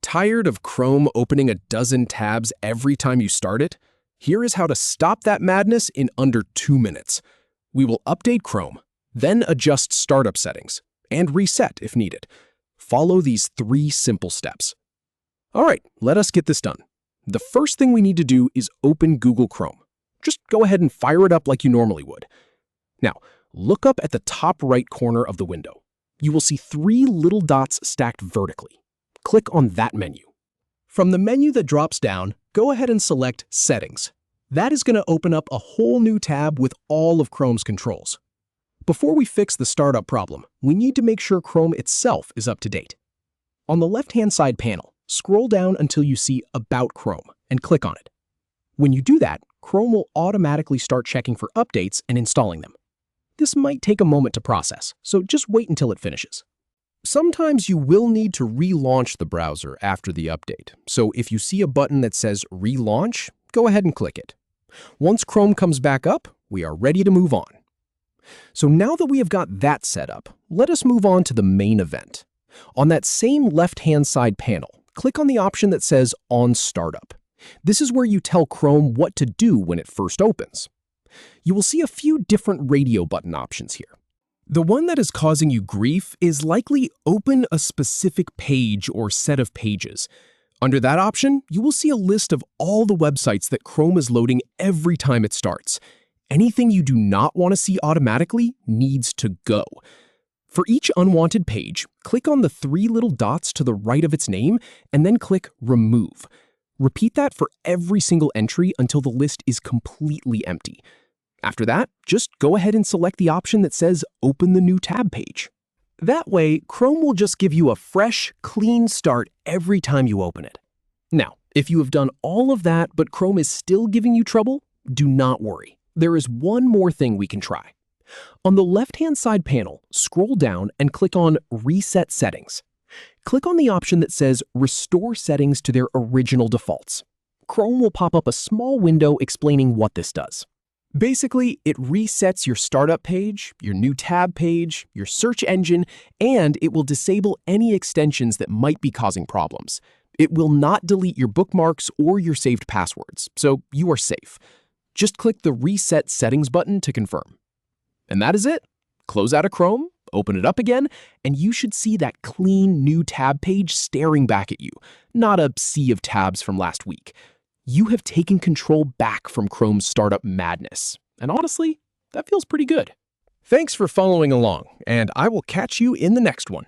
Tired of Chrome opening a dozen tabs every time you start it? Here is how to stop that madness in under 2 minutes. We will update Chrome, then adjust startup settings, and reset if needed. Follow these 3 simple steps. All right, let us get this done. The first thing we need to do is open Google Chrome. Just go ahead and fire it up like you normally would. Now, look up at the top right corner of the window. You will see 3 little dots stacked vertically. Click on that menu. From the menu that drops down, go ahead and select Settings. That is going to open up a whole new tab with all of Chrome's controls. Before we fix the startup problem, we need to make sure Chrome itself is up to date. On the left-hand side panel, scroll down until you see About Chrome and click on it. When you do that, Chrome will automatically start checking for updates and installing them. This might take a moment to process, so just wait until it finishes. Sometimes you will need to relaunch the browser after the update, so if you see a button that says Relaunch, go ahead and click it. Once Chrome comes back up, we are ready to move on. So now that we have got that set up, let us move on to the main event. On that same left-hand side panel, click on the option that says On Startup. This is where you tell Chrome what to do when it first opens. You will see a few different radio button options here. The one that is causing you grief is likely Open a specific page or set of pages. Under that option, you will see a list of all the websites that Chrome is loading every time it starts. Anything you do not want to see automatically needs to go. For each unwanted page, click on the 3 little dots to the right of its name and then click Remove. Repeat that for every single entry until the list is completely empty. After that, just go ahead and select the option that says Open the new tab page. That way, Chrome will just give you a fresh, clean start every time you open it. Now, if you have done all of that but Chrome is still giving you trouble, do not worry. There is one more thing we can try. On the left-hand side panel, scroll down and click on Reset Settings. Click on the option that says Restore Settings to their original defaults. Chrome will pop up a small window explaining what this does. Basically, it resets your startup page, your new tab page, your search engine, and it will disable any extensions that might be causing problems. It will not delete your bookmarks or your saved passwords, so you are safe. Just click the Reset Settings button to confirm. And that is it. Close out of Chrome, open it up again, and you should see that clean new tab page staring back at you, not a sea of tabs from last week. You have taken control back from Chrome's startup madness. And honestly, that feels pretty good. Thanks for following along, and I will catch you in the next one.